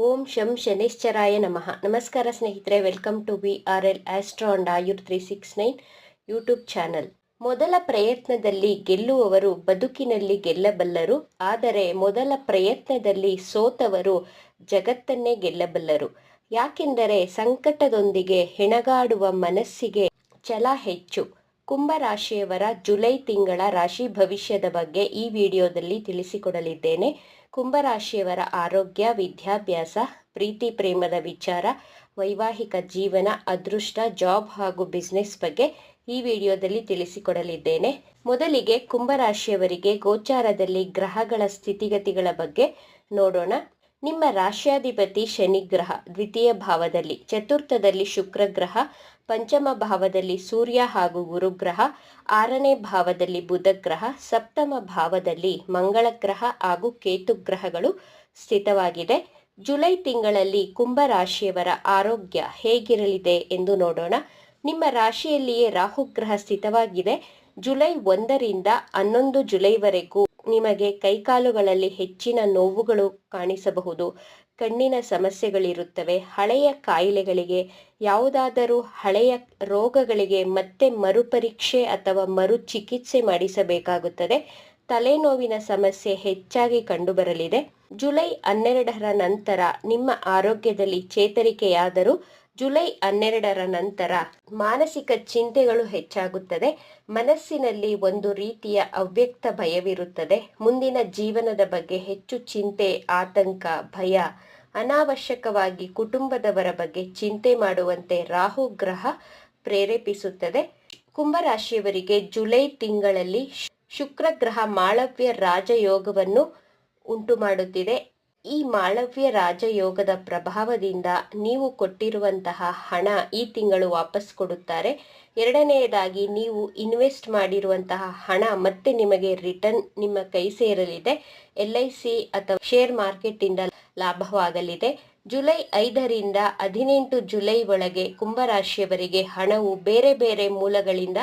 ಓಂ ಶಂ ಶನೈಶ್ಚರಾಯ ನಮಃ. ನಮಸ್ಕಾರ ಸ್ನೇಹಿತರೆ, welcome to BRL astro and Ayur 369 YouTube channel. ಮೊದಲ ಪ್ರಯತ್ನದಲ್ಲಿ ಗೆಲ್ಲುವವರು ಬದುಕಿನಲ್ಲಿ ಗೆಲ್ಲಬಲ್ಲರು, ಆದರೆ ಮೊದಲ ಪ್ರಯತ್ನದಲ್ಲಿ ಸೋತವರು ಜಗತ್ತನ್ನೇ ಗೆಲ್ಲಬಲ್ಲರು. ಯಾಕೆಂದರೆ ಸಂಕಟದೊಂದಿಗೆ ಹೆಣಗಾಡುವ ಮನಸ್ಸಿಗೆ ಛಲ ಹೆಚ್ಚು. ಕುಂಭರಾಶಿಯವರ ಜುಲೈ ತಿಂಗಳ ರಾಶಿ ಭವಿಷ್ಯದ ಬಗ್ಗೆ ಈ ವಿಡಿಯೋದಲ್ಲಿ ತಿಳಿಸಿಕೊಡಲಿದ್ದೇನೆ. ಕುಂಭರಾಶಿಯವರ ಆರೋಗ್ಯ, ವಿದ್ಯಾಭ್ಯಾಸ, ಪ್ರೀತಿ ಪ್ರೇಮದ ವಿಚಾರ, ವೈವಾಹಿಕ ಜೀವನ, ಅದೃಷ್ಟ, ಜಾಬ್ ಹಾಗೂ ಬಿಸ್ನೆಸ್ ಬಗ್ಗೆ ಈ ವಿಡಿಯೋದಲ್ಲಿ ತಿಳಿಸಿಕೊಡಲಿದ್ದೇನೆ. ಮೊದಲಿಗೆ ಕುಂಭರಾಶಿಯವರಿಗೆ ಗೋಚಾರದಲ್ಲಿ ಗ್ರಹಗಳ ಸ್ಥಿತಿಗತಿಗಳ ಬಗ್ಗೆ ನೋಡೋಣ. ನಿಮ್ಮ ರಾಶ್ಯಾಧಿಪತಿ ಶನಿ ಗ್ರಹ ದ್ವಿತೀಯ ಭಾವದಲ್ಲಿ, ಚತುರ್ಥದಲ್ಲಿ ಶುಕ್ರ ಗ್ರಹ, ಪಂಚಮ ಭಾವದಲ್ಲಿ ಸೂರ್ಯ ಹಾಗೂ ಗುರುಗ್ರಹ, ಆರನೇ ಭಾವದಲ್ಲಿ ಬುಧ ಗ್ರಹ, ಸಪ್ತಮ ಭಾವದಲ್ಲಿ ಮಂಗಳ ಗ್ರಹ ಹಾಗೂ ಕೇತು ಗ್ರಹಗಳು ಸ್ಥಿತವಾಗಿದೆ. ಜುಲೈ ತಿಂಗಳಲ್ಲಿ ಕುಂಭರಾಶಿಯವರ ಆರೋಗ್ಯ ಹೇಗಿರಲಿದೆ ಎಂದು ನೋಡೋಣ. ನಿಮ್ಮ ರಾಶಿಯಲ್ಲಿಯೇ ರಾಹು ಗ್ರಹ ಸ್ಥಿತವಾಗಿದೆ. ಜುಲೈ 1ರಿಂದ 11 ಜುಲೈವರೆಗೂ ನಿಮಗೆ ಕೈಕಾಲುಗಳಲ್ಲಿ ಹೆಚ್ಚಿನ ನೋವುಗಳು ಕಾಣಿಸಬಹುದು. ಕಣ್ಣಿನ ಸಮಸ್ಯೆಗಳಿರುತ್ತವೆ. ಹಳೆಯ ಕಾಯಿಲೆಗಳಿಗೆ, ಯಾವುದಾದರೂ ಹಳೆಯ ರೋಗಗಳಿಗೆ ಮತ್ತೆ ಮರುಪರೀಕ್ಷೆ ಅಥವಾ ಮರು ಚಿಕಿತ್ಸೆ ಮಾಡಿಸಬೇಕಾಗುತ್ತದೆ. ತಲೆನೋವಿನ ಸಮಸ್ಯೆ ಹೆಚ್ಚಾಗಿ ಕಂಡುಬರಲಿದೆ. ಜುಲೈ 12ರ ನಂತರ ನಿಮ್ಮ ಆರೋಗ್ಯದಲ್ಲಿ ಚೇತರಿಕೆಯಾದರೂ ಜುಲೈ 12ರ ನಂತರ ಮಾನಸಿಕ ಚಿಂತೆಗಳು ಹೆಚ್ಚಾಗುತ್ತದೆ. ಮನಸ್ಸಿನಲ್ಲಿ ಒಂದು ರೀತಿಯ ಅವ್ಯಕ್ತ ಭಯವಿರುತ್ತದೆ. ಮುಂದಿನ ಜೀವನದ ಬಗ್ಗೆ ಹೆಚ್ಚು ಚಿಂತೆ, ಆತಂಕ, ಭಯ, ಅನಾವಶ್ಯಕವಾಗಿ ಕುಟುಂಬದವರ ಬಗ್ಗೆ ಚಿಂತೆ ಮಾಡುವಂತೆ ರಾಹು ಗ್ರಹ ಪ್ರೇರೇಪಿಸುತ್ತದೆ. ಕುಂಭರಾಶಿಯವರಿಗೆ ಜುಲೈ ತಿಂಗಳಲ್ಲಿ ಶುಕ್ರ ಗ್ರಹ ಮಾಳವ್ಯ ರಾಜಯೋಗವನ್ನು ಉಂಟು ಮಾಡುತ್ತಿದೆ. ಈ ಮಾಳವ್ಯ ರಾಜಯೋಗದ ಪ್ರಭಾವದಿಂದ ನೀವು ಕೊಟ್ಟಿರುವಂತಹ ಹಣ ಈ ತಿಂಗಳು ವಾಪಸ್ ಕೊಡುತ್ತಾರೆ. ಎರಡನೆಯದಾಗಿ, ನೀವು ಇನ್ವೆಸ್ಟ್ ಮಾಡಿರುವಂತಹ ಹಣ ಮತ್ತೆ ನಿಮಗೆ ರಿಟರ್ನ್ ನಿಮ್ಮ ಕೈ ಸೇರಲಿದೆ. LIC ಅಥವಾ ಶೇರ್ ಮಾರ್ಕೆಟ್ ಇಂದ ಲಾಭವಾಗಲಿದೆ. ಜುಲೈ 5ರಿಂದ 18 ಜುಲೈ ಒಳಗೆ ಕುಂಭರಾಶಿಯವರಿಗೆ ಹಣವು ಬೇರೆ ಬೇರೆ ಮೂಲಗಳಿಂದ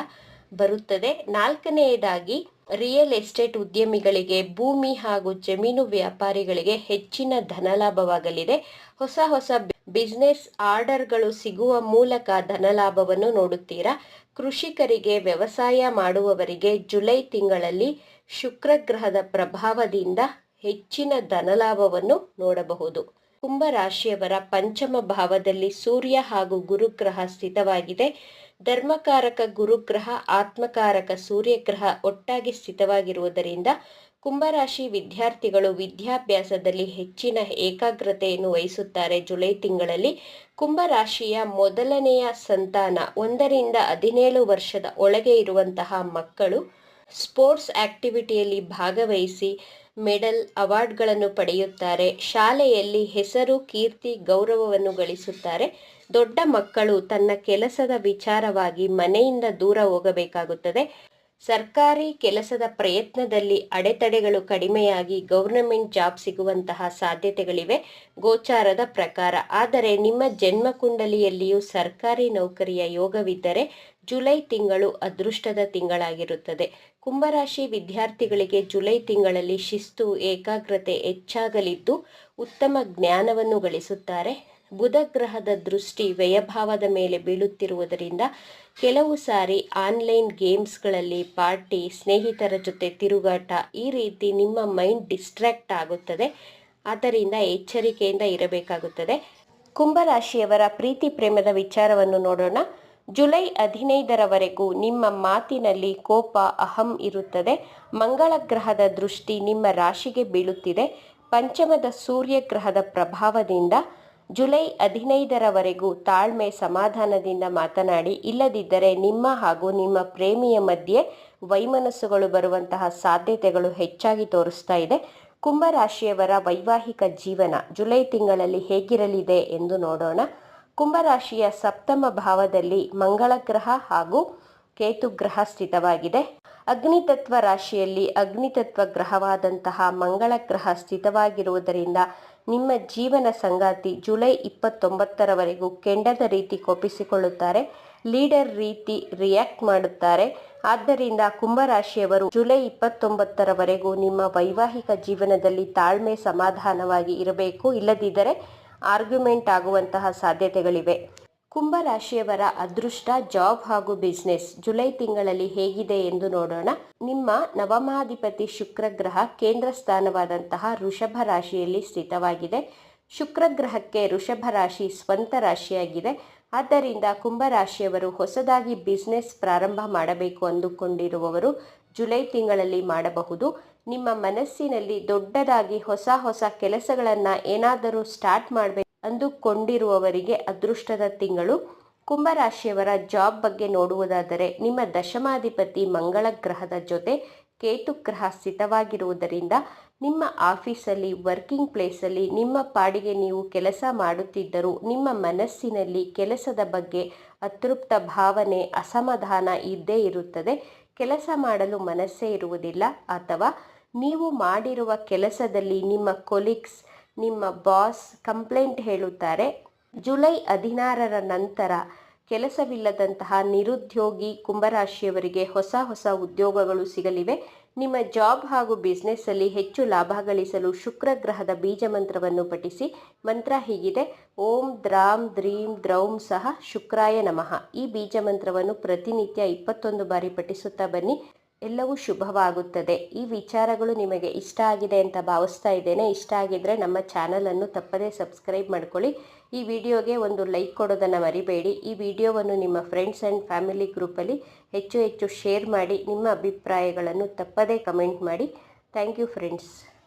ಬರುತ್ತದೆ. ನಾಲ್ಕನೆಯದಾಗಿ, ರಿಯಲ್ ಎಸ್ಟೇಟ್ ಉದ್ಯಮಿಗಳಿಗೆ, ಭೂಮಿ ಹಾಗೂ ಜಮೀನು ವ್ಯಾಪಾರಿಗಳಿಗೆ ಹೆಚ್ಚಿನ ಧನಲಾಭವಾಗಲಿದೆ. ಹೊಸ ಬಿಸ್ನೆಸ್ ಆರ್ಡರ್ಗಳು ಸಿಗುವ ಮೂಲಕ ಧನಲಾಭವನ್ನು ನೋಡುತ್ತೀರಾ. ಕೃಷಿಕರಿಗೆ, ವ್ಯವಸಾಯ ಮಾಡುವವರಿಗೆ ಜುಲೈ ತಿಂಗಳಲ್ಲಿ ಶುಕ್ರ ಗ್ರಹದ ಪ್ರಭಾವದಿಂದ ಹೆಚ್ಚಿನ ಧನಲಾಭವನ್ನು ನೋಡಬಹುದು. ಕುಂಭರಾಶಿಯವರ ಪಂಚಮ ಭಾವದಲ್ಲಿ ಸೂರ್ಯ ಹಾಗೂ ಗುರುಗ್ರಹ ಸ್ಥಿತವಾಗಿದೆ. ಧರ್ಮಕಾರಕ ಗುರುಗ್ರಹ, ಆತ್ಮಕಾರಕ ಸೂರ್ಯಗ್ರಹ ಒಟ್ಟಾಗಿ ಸ್ಥಿತವಾಗಿರುವುದರಿಂದ ಕುಂಭರಾಶಿ ವಿದ್ಯಾರ್ಥಿಗಳು ವಿದ್ಯಾಭ್ಯಾಸದಲ್ಲಿ ಹೆಚ್ಚಿನ ಏಕಾಗ್ರತೆಯನ್ನು ವಹಿಸುತ್ತಾರೆ. ಜುಲೈ ತಿಂಗಳಲ್ಲಿ ಕುಂಭರಾಶಿಯ ಮೊದಲನೆಯ ಸಂತಾನ 1ರಿಂದ 17 ವರ್ಷದ ಒಳಗೆ ಇರುವಂತಹ ಮಕ್ಕಳು ಸ್ಪೋರ್ಟ್ಸ್ ಆಕ್ಟಿವಿಟಿಯಲ್ಲಿ ಭಾಗವಹಿಸಿ ಮೆಡಲ್, ಅವಾರ್ಡ್ಗಳನ್ನು ಪಡೆಯುತ್ತಾರೆ. ಶಾಲೆಯಲ್ಲಿ ಹೆಸರು, ಕೀರ್ತಿ, ಗೌರವವನ್ನು ಗಳಿಸುತ್ತಾರೆ. ದೊಡ್ಡ ಮಕ್ಕಳು ತನ್ನ ಕೆಲಸದ ವಿಚಾರವಾಗಿ ಮನೆಯಿಂದ ದೂರ ಹೋಗಬೇಕಾಗುತ್ತದೆ. ಸರ್ಕಾರಿ ಕೆಲಸದ ಪ್ರಯತ್ನದಲ್ಲಿ ಅಡೆತಡೆಗಳು ಕಡಿಮೆಯಾಗಿ ಗವರ್ನಮೆಂಟ್ ಜಾಬ್ ಸಿಗುವಂತಹ ಸಾಧ್ಯತೆಗಳಿವೆ ಗೋಚಾರದ ಪ್ರಕಾರ. ಆದರೆ ನಿಮ್ಮ ಜನ್ಮ ಕುಂಡಲಿಯಲ್ಲಿಯೂ ಸರ್ಕಾರಿ ನೌಕರಿಯ ಯೋಗವಿದ್ದರೆ ಜುಲೈ ತಿಂಗಳು ಅದೃಷ್ಟದ ತಿಂಗಳಾಗಿರುತ್ತದೆ. ಕುಂಭರಾಶಿ ವಿದ್ಯಾರ್ಥಿಗಳಿಗೆ ಜುಲೈ ತಿಂಗಳಲ್ಲಿ ಶಿಸ್ತು, ಏಕಾಗ್ರತೆ ಹೆಚ್ಚಾಗಲಿದ್ದು ಉತ್ತಮ ಜ್ಞಾನವನ್ನು ಗಳಿಸುತ್ತಾರೆ. ಬುಧ ಗ್ರಹದ ದೃಷ್ಟಿ ವ್ಯಯಭಾವದ ಮೇಲೆ ಬೀಳುತ್ತಿರುವುದರಿಂದ ಕೆಲವು ಸಾರಿ ಆನ್ಲೈನ್ ಗೇಮ್ಸ್ಗಳಲ್ಲಿ ಪಾರ್ಟಿ, ಸ್ನೇಹಿತರ ಜೊತೆ ತಿರುಗಾಟ, ಈ ರೀತಿ ನಿಮ್ಮ ಮೈಂಡ್ ಡಿಸ್ಟ್ರಾಕ್ಟ್ ಆಗುತ್ತದೆ. ಆದ್ದರಿಂದ ಎಚ್ಚರಿಕೆಯಿಂದ ಇರಬೇಕಾಗುತ್ತದೆ. ಕುಂಭರಾಶಿಯವರ ಪ್ರೀತಿ ಪ್ರೇಮದ ವಿಚಾರವನ್ನು ನೋಡೋಣ. ಜುಲೈ 15ರವರೆಗೂ ನಿಮ್ಮ ಮಾತಿನಲ್ಲಿ ಕೋಪ, ಅಹಂ ಇರುತ್ತದೆ. ಮಂಗಳ ಗ್ರಹದ ದೃಷ್ಟಿ ನಿಮ್ಮ ರಾಶಿಗೆ ಬೀಳುತ್ತಿದೆ. ಪಂಚಮದ ಸೂರ್ಯ ಗ್ರಹದ ಪ್ರಭಾವದಿಂದ ಜುಲೈ 15ರವರೆಗೂ ತಾಳ್ಮೆ, ಸಮಾಧಾನದಿಂದ ಮಾತನಾಡಿ. ಇಲ್ಲದಿದ್ದರೆ ನಿಮ್ಮ ಹಾಗೂ ನಿಮ್ಮ ಪ್ರೇಮಿಯ ಮಧ್ಯೆ ವೈಮನಸ್ಸುಗಳು ಬರುವಂತಹ ಸಾಧ್ಯತೆಗಳು ಹೆಚ್ಚಾಗಿ ತೋರಿಸ್ತಾ ಇದೆ. ಕುಂಭರಾಶಿಯವರ ವೈವಾಹಿಕ ಜೀವನ ಜುಲೈ ತಿಂಗಳಲ್ಲಿ ಹೇಗಿರಲಿದೆ ಎಂದು ನೋಡೋಣ. ಕುಂಭರಾಶಿಯ ಸಪ್ತಮ ಭಾವದಲ್ಲಿ ಮಂಗಳ ಗ್ರಹ ಹಾಗೂ ಕೇತು ಗ್ರಹ ಸ್ಥಿತವಾಗಿದೆ. ಅಗ್ನಿತತ್ವ ರಾಶಿಯಲ್ಲಿ ಅಗ್ನಿತತ್ವ ಗ್ರಹವಾದಂತಹ ಮಂಗಳ ಗ್ರಹ ಸ್ಥಿತವಾಗಿರುವುದರಿಂದ ನಿಮ್ಮ ಜೀವನ ಸಂಗಾತಿ ಜುಲೈ 29ರವರೆಗೂ ಕೆಂಡದ ರೀತಿ ಕೋಪಿಸಿಕೊಳ್ಳುತ್ತಾರೆ. ಲೀಡರ್ ರೀತಿ ರಿಯಾಕ್ಟ್ ಮಾಡುತ್ತಾರೆ. ಆದ್ದರಿಂದ ಕುಂಭರಾಶಿಯವರು ಜುಲೈ 29ರವರೆಗೂ ನಿಮ್ಮ ವೈವಾಹಿಕ ಜೀವನದಲ್ಲಿ ತಾಳ್ಮೆ, ಸಮಾಧಾನವಾಗಿ ಇರಬೇಕು. ಇಲ್ಲದಿದ್ದರೆ ಆರ್ಗ್ಯುಮೆಂಟ್ ಆಗುವಂತಹ ಸಾಧ್ಯತೆಗಳಿವೆ. ಕುಂಭರಾಶಿಯವರ ಅದೃಷ್ಟ, ಜಾಬ್ ಹಾಗೂ ಬಿಸ್ನೆಸ್ ಜುಲೈ ತಿಂಗಳಲ್ಲಿ ಹೇಗಿದೆ ಎಂದು ನೋಡೋಣ. ನಿಮ್ಮ ನವಮಾಧಿಪತಿ ಶುಕ್ರ ಗ್ರಹ ಕೇಂದ್ರ ಸ್ಥಾನವಾದಂತಹ ವೃಷಭ ರಾಶಿಯಲ್ಲಿ ಸ್ಥಿತವಾಗಿದೆ. ಶುಕ್ರ ಗ್ರಹಕ್ಕೆ ವೃಷಭ ರಾಶಿ ಸ್ವಂತ ರಾಶಿಯಾಗಿದೆ. ಆದ್ದರಿಂದ ಕುಂಭರಾಶಿಯವರು ಹೊಸದಾಗಿ ಬಿಸ್ನೆಸ್ ಪ್ರಾರಂಭ ಮಾಡಬೇಕು ಅಂದುಕೊಂಡಿರುವವರು ಜುಲೈ ತಿಂಗಳಲ್ಲಿ ಮಾಡಬಹುದು. ನಿಮ್ಮ ಮನಸ್ಸಿನಲ್ಲಿ ದೊಡ್ಡದಾಗಿ ಹೊಸ ಕೆಲಸಗಳನ್ನು ಏನಾದರೂ ಸ್ಟಾರ್ಟ್ ಮಾಡಬೇಕು ಅಂದುಕೊಂಡಿರುವವರಿಗೆ ಅದೃಷ್ಟದ ತಿಂಗಳು. ಕುಂಭರಾಶಿಯವರ ಜಾಬ್ ಬಗ್ಗೆ ನೋಡುವುದಾದರೆ ನಿಮ್ಮ ದಶಮಾಧಿಪತಿ ಮಂಗಳ ಗ್ರಹದ ಜೊತೆ ಕೇತು ಗ್ರಹ ಸ್ಥಿತವಾಗಿರುವುದರಿಂದ ನಿಮ್ಮ ಆಫೀಸಲ್ಲಿ, ವರ್ಕಿಂಗ್ ಪ್ಲೇಸಲ್ಲಿ ನಿಮ್ಮ ಪಾಡಿಗೆ ನೀವು ಕೆಲಸ ಮಾಡುತ್ತಿದ್ದರೂ ನಿಮ್ಮ ಮನಸ್ಸಿನಲ್ಲಿ ಕೆಲಸದ ಬಗ್ಗೆ ಅತೃಪ್ತ ಭಾವನೆ, ಅಸಮಾಧಾನ ಇದ್ದೇ ಇರುತ್ತದೆ. ಕೆಲಸ ಮಾಡಲು ಮನಸ್ಸೇ ಇರುವುದಿಲ್ಲ, ಅಥವಾ ನೀವು ಮಾಡಿರುವ ಕೆಲಸದಲ್ಲಿ ನಿಮ್ಮ ಕೊಲೀಗ್ಸ್, ನಿಮ್ಮ ಬಾಸ್ ಕಂಪ್ಲೇಂಟ್ ಹೇಳುತ್ತಾರೆ. ಜುಲೈ 16ರ ನಂತರ ಕೆಲಸವಿಲ್ಲದಂತಹ ನಿರುದ್ಯೋಗಿ ಕುಂಭರಾಶಿಯವರಿಗೆ ಹೊಸ ಉದ್ಯೋಗಗಳು ಸಿಗಲಿವೆ. ನಿಮ್ಮ ಜಾಬ್ ಹಾಗೂ ಬಿಸ್ನೆಸ್ಸಲ್ಲಿ ಹೆಚ್ಚು ಲಾಭ ಗಳಿಸಲು ಶುಕ್ರ ಗ್ರಹದ ಬೀಜ ಮಂತ್ರವನ್ನು ಪಠಿಸಿ. ಮಂತ್ರ ಹೀಗಿದೆ: ಓಂ ದ್ರಾಂ ದ್ರೀಂ ದ್ರೌಂ ಸಹ ಶುಕ್ರಾಯ ನಮಃ. ಈ ಬೀಜ ಮಂತ್ರವನ್ನು ಪ್ರತಿನಿತ್ಯ 21 ಬಾರಿ ಪಠಿಸುತ್ತಾ ಬನ್ನಿ. ಎಲ್ಲವೂ ಶುಭವಾಗುತ್ತದೆ. ಈ ವಿಚಾರಗಳು ನಿಮಗೆ ಇಷ್ಟ ಆಗಿದೆ ಅಂತ ಭಾವಿಸ್ತಾ ಇದ್ದೇನೆ. ಇಷ್ಟ ಆಗಿದ್ರೆ ನಮ್ಮ ಚಾನಲನ್ನು ತಪ್ಪದೇ ಸಬ್ಸ್ಕ್ರೈಬ್ ಮಾಡ್ಕೊಳ್ಳಿ. ಈ ವಿಡಿಯೋಗೆ ಒಂದು ಲೈಕ್ ಕೊಡೋದನ್ನು ಮರಿಬೇಡಿ. ಈ ವಿಡಿಯೋವನ್ನು ನಿಮ್ಮ ಫ್ರೆಂಡ್ಸ್ ಆ್ಯಂಡ್ ಫ್ಯಾಮಿಲಿ ಗ್ರೂಪಲ್ಲಿ ಹೆಚ್ಚು ಶೇರ್ ಮಾಡಿ. ನಿಮ್ಮ ಅಭಿಪ್ರಾಯಗಳನ್ನು ತಪ್ಪದೇ ಕಮೆಂಟ್ ಮಾಡಿ. Thank you friends.